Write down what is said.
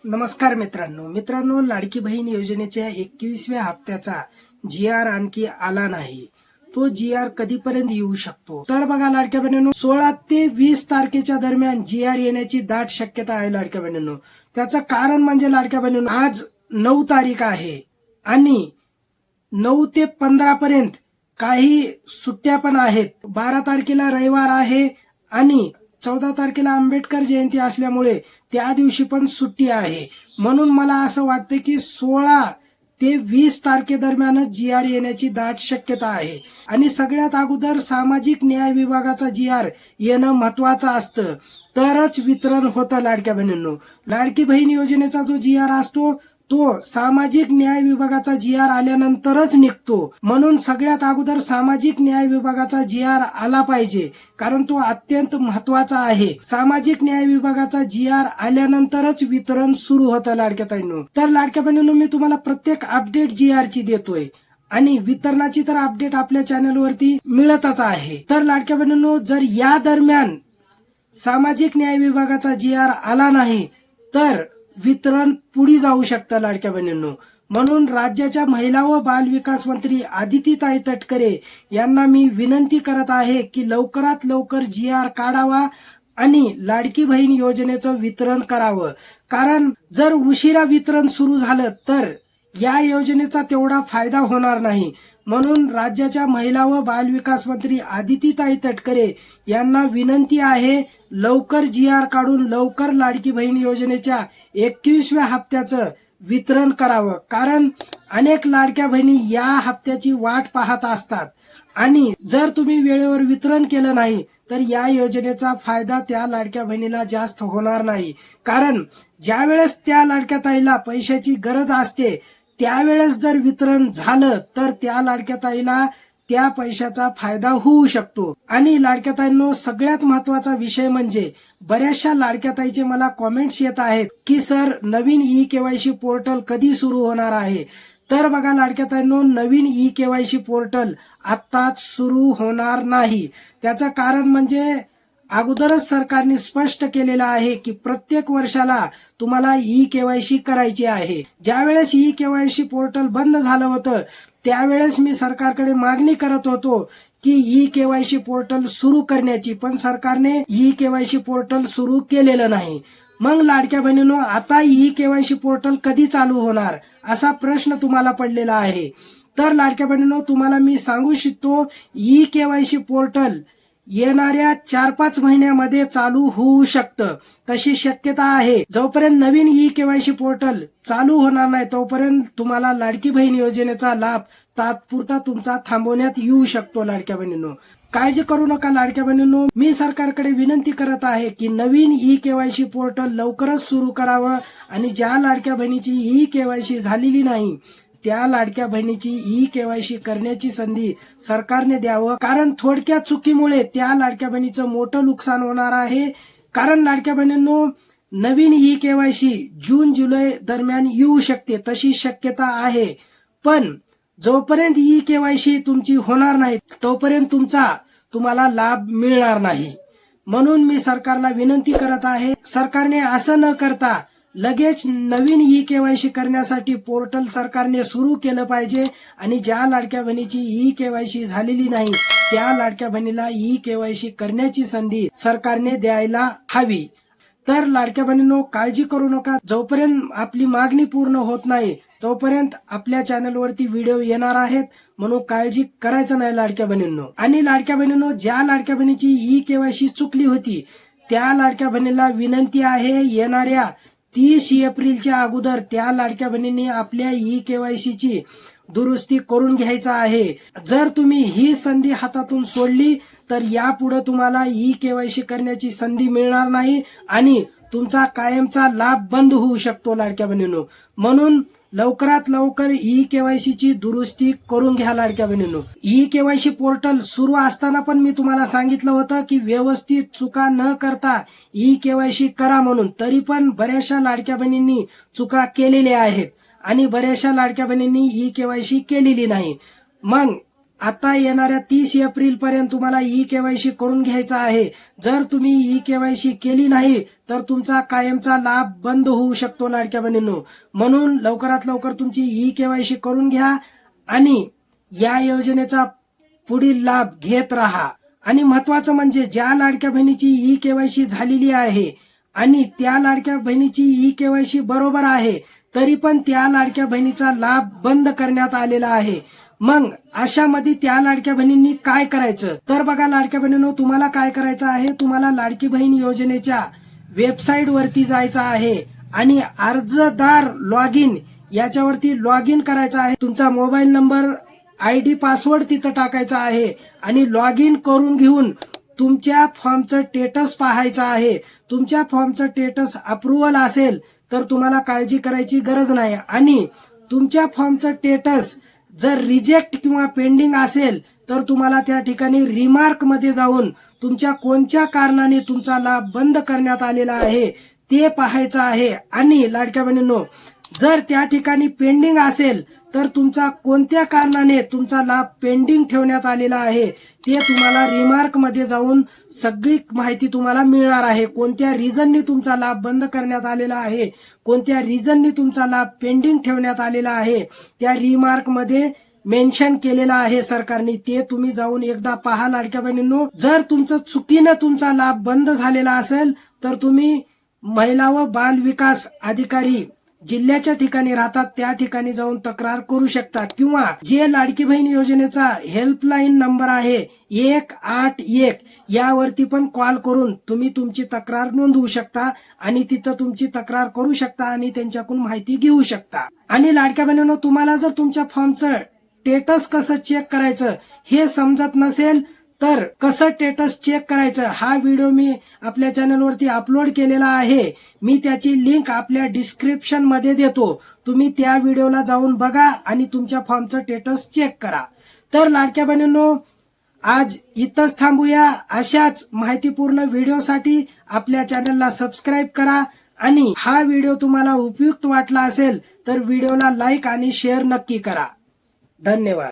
नमस्कार मित्रांनो, लाडकी बहीण योजनेच्या 21व्या हप्त्याचा GR आणखी आला नाही. तो GR कधीपर्यंत येऊ शकतो? तर बघा लाडक्या बहिणींनो, 16 ते 20 तारखेच्या दरम्यान GR येण्याची दाट शक्यता आहे लाडक्या बहिणींनो. त्याचं कारण म्हणजे लाडक्या बहिणींनो, आज 9 तारीख आहे आणि 9 ते 15 पर्यंत काही सुट्ट्या पण आहेत. 12 तारखेला रविवार आहे आणि 14 तारखेला आंबेडकर जयंती असल्यामुळे त्या दिवशी पण सुट्टी आहे. म्हणून मला असं वाटतं की 16 ते 20 तारखेदरम्यानच GR येण्याची दाट शक्यता आहे. आणि सगळ्यात अगोदर सामाजिक न्याय विभागाचा GR येणं महत्वाचं असतं, तरच वितरण होतं लाडक्या बहिणींनो. लाडकी बहीण योजनेचा जो GR असतो तो सामाजिक न्याय विभागाचा GR आल्यानंतरच निघतो. म्हणून सगळ्यात अगोदर सामाजिक न्याय विभागाचा GR आला पाहिजे, कारण तो अत्यंत महत्वाचा आहे. सामाजिक न्याय विभागाचा GR आल्यानंतरच वितरण सुरू होतं लाडक्या बहिणींनो. तर लाडक्या बहिणींनो, मी तुम्हाला प्रत्येक अपडेट GR ची देतोय आणि वितरणाची तर अपडेट आपल्या चॅनलवरती मिळतच आहे. तर लाडक्या बहिणींनो, जर या दरम्यान सामाजिक न्याय विभागाचा GR आला नाही तर वितरण पुढे जाऊ शकतं लाडक्या बहिणींनो. म्हणून राज्याच्या महिला व बाल विकास मंत्री आदितीताई तटकरे यांना मी विनंती करत आहे की लवकरात लवकर GR काढावा आणि लाडकी बहीण योजनेचं वितरण करावं. कारण जर उशिरा वितरण सुरू झालं तर या योजनेचा तेवढा फायदा होणार नाही. म्हणून राज्याच्या महिला व बाल विकास मंत्री आदितीताई तटकरे यांना विनंती आहे, लवकर GR काढून लवकर लाडकी बहीण योजनेच्या 21व्या हप्त्याचं वितरण करावं. कारण अनेक लाडक्या बहिणी या हप्त्याची वाट पाहत असतात आणि जर तुम्ही वेळेवर वितरण केलं नाही तर या योजनेचा फायदा त्या लाडक्या बहिणीला जास्त होणार नाही. कारण ज्या वेळेस त्या लाडक्या ताईला पैशाची गरज असते त्यावेळेस जर वितरण झालं तर त्या लाडक्या ताईला त्या पैशाचा फायदा होऊ शकतो. आणि लाडक्या ताईंनो, सगळ्यात महत्वाचा विषय म्हणजे बऱ्याचशा लाडक्या ताईचे मला कॉमेंट्स येत आहेत की सर, नवीन eKYC पोर्टल कधी सुरू होणार आहे? तर बघा लाडक्या ताईंनो, नवीन eKYC पोर्टल आत्ताच सुरू होणार नाही. त्याचं कारण म्हणजे अगोदरच सरकारने स्पष्ट केलेलं आहे की प्रत्येक वर्षाला तुम्हाला eKYC करायची आहे. ज्यावेळेस eKYC पोर्टल बंद झालं होतं त्यावेळेस मी सरकारकडे मागणी करत होतो की eKYC पोर्टल सुरू करण्याची, पण सरकारने eKYC पोर्टल सुरू केलेलं नाही. मग लाडक्या बहिणींनो, आता eKYC पोर्टल कधी चालू होणार असा प्रश्न तुम्हाला पडलेला आहे. तर लाडक्या बहिणींनो, तुम्हाला मी सांगू इच्छितो, eKYC पोर्टल येणाऱ्या 4-5 महिन्यामध्ये चालू होऊ शकतं, तशी शक्यता आहे. जोपर्यंत नवीन eKYC पोर्टल चालू होणार नाही तोपर्यंत तुम्हाला लाडकी बहीण योजनेचा लाभ तात्पुरता तुमचा थांबवण्यात येऊ शकतो. लाडक्या बहिणींनो, काळजी करू नका लाडक्या बहिणींनो. मी सरकारकडे विनंती करत आहे की नवीन eKYC पोर्टल लवकरच सुरू करावं आणि ज्या लाडक्या बहिणीची eKYC झालेली नाही त्या लाडक्या बहिणीची eKYC करण्याची संधी सरकारने द्यावं. कारण थोडक्या चुकीमुळे त्या लाडक्या बहिणीचं मोठं नुकसान होणार आहे. कारण लाडक्या बहिणींनो, नवीन eKYC जून-जुलै दरम्यान येऊ शकते तशी शक्यता आहे. पण जोपर्यंत eKYC तुमची होणार नाही तोपर्यंत तुम्हाला लाभ मिळणार नाही. म्हणून मी सरकारला विनंती करत आहे, सरकारने असं न करता लगेच नवीन eKYC करण्यासाठी पोर्टल सरकारने सुरू केलं पाहिजे आणि ज्या लाडक्या बहिणीची eKYC झालेली नाही त्या लाडक्या बहिणीला eKYC करण्याची संधी सरकारने द्यायला हवी. तर लाडक्या बहिणींनो, काळजी करू नका. जोपर्यंत आपली मागणी पूर्ण होत नाही तोपर्यंत आपल्या चॅनलवरती व्हिडिओ येणार आहेत, म्हणून काळजी करायचं नाही लाडक्या बहिणींनो. आणि लाडक्या बहिणींनो, ज्या लाडक्या बहिणीची eKYC चुकली होती त्या लाडक्या बहिणीला विनंती आहे, येणाऱ्या 30 एप्रिलच्या अगोदर त्या लाडक्या बहिणींनी आपल्या eKYC ची दुरुस्ती करून घ्यायचा आहे. जर तुम्ही ही संधी हातातून सोडली तर यापुढे तुम्हाला eKYC करण्याची संधी मिळणार नाही आणि तुमचा कायमचा लाभ बंद होऊ शकतो लाडक्या बहिणींनो. म्हणून लवकरात लवकर eKYC ची दुरुस्ती करून घ्या लाडक्या बहिणींनो. eKYC पोर्टल सुरू असताना पण मी तुम्हाला सांगितलं होतं की व्यवस्थित चुका न करता eKYC करा म्हणून. तरी पण बऱ्याचशा लाडक्या बहिणींनी चुका केलेल्या आहेत आणि बऱ्याचशा लाडक्या बहिणींनी eKYC केलेली नाही. मग आता येणाऱ्या 30 एप्रिल पर्यंत तुम्हाला ई-केवायसी करून घ्यायचा आहे. जर तुम्ही ई-केवायसी केली नाही तर तुमचा कायमचा लाभ बंद होऊ शकतो लाडक्या बहिणींनो. म्हणून लवकरात लवकर तुमची ई-केवायसी करून घ्या आणि या योजनेचा पुढील लाभ घेत राहा. आणि महत्वाचं म्हणजे ज्या लाडक्या बहिणीची ई-केवायसी झालेली आहे आणि त्या लाडक्या बहिणीची ई-केवायसी बरोबर आहे तरी पण त्या लाडक्या बहिणीचा लाभ बंद करण्यात आलेला आहे. मग अशामध्ये त्या लाडक्या बहिणींनी काय करायचं? तर बघा लाडक्या बहिणींनो, तुम्हाला काय करायचं आहे, तुम्हाला लाडकी बहीण योजनेच्या वेबसाईट वरती जायचं आहे आणि अर्जदार लॉग इन याच्यावरती लॉग इन करायचं आहे. तुमचा मोबाईल नंबर, ID, पासवर्ड तिथं टाकायचा आहे आणि लॉग इन करून घेऊन तुमच्या फॉर्मचं स्टेटस पाहायचं आहे. तुमच्या फॉर्मचं स्टेटस अप्रुव्हल असेल तर तुम्हाला काळजी करायची गरज नाही आणि तुमच्या फॉर्मचं स्टेटस जर रिजेक्ट किंवा पेंडिंग असेल तर तुम्हाला त्या ठिकाणी रिमार्क मध्ये जाऊन तुमच्या कोणत्या कारणाने तुमचा लाभ बंद करण्यात आलेला आहे ते पाहायचं आहे. आणि लाडक्या बहिणींनो, जर त्या ठिकाणी पेंडिंग असेल तर तुमचा कोणत्या कारणाने तुमचा लाभ पेंडिंग ठेवण्यात आलेला आहे ते तुम्हाला रिमार्क मध्ये जाऊन सगळी माहिती तुम्हाला मिळणार आहे. कोणत्या रिझननी तुमचा लाभ बंद करण्यात आलेला आहे, कोणत्या रिझननी तुमचा लाभ पेंडिंग ठेवण्यात आलेला आहे, त्या रिमार्क मध्ये मेन्शन केलेला आहे सरकारने. ते तुम्ही जाऊन एकदा पहा लाडक्या बहिणींनो. जर तुमचं चुकीनं तुमचा लाभ बंद झालेला असेल तर तुम्ही महिला व बाल विकास अधिकारी जिल्ह्याच्या ठिकाणी राहतात त्या ठिकाणी जाऊन तक्रार करू शकता किंवा जे लाडकी बहीण योजनेचा हेल्पलाईन नंबर आहे 181 यावरती पण कॉल करून तुम्ही तुमची तक्रार नोंदवू शकता आणि तिथं तुमची तक्रार करू शकता आणि त्यांच्याकडून माहिती घेऊ शकता. आणि लाडक्या बहिणींनो, तुम्हाला जर तुमच्या फॉर्मचं स्टेटस कसं चेक करायचं हे समजत नसेल तर कसं स्टेटस चेक करायचं हा व्हिडिओ मी आपल्या चॅनलवरती अपलोड केलेला आहे. मी त्याची लिंक आपल्या डिस्क्रिप्शन मध्ये देतो. तुम्ही त्या व्हिडिओला जाऊन बघा आणि तुमच्या फॉर्मचं स्टेटस चेक करा. तर लाडक्या बहिणींनो, आज इथंच थांबूया. अशाच माहितीपूर्ण व्हिडिओसाठी आपल्या चॅनलला सबस्क्राईब करा आणि हा व्हिडिओ तुम्हाला उपयुक्त वाटला असेल तर व्हिडिओला लाईक आणि शेअर नक्की करा. धन्यवाद.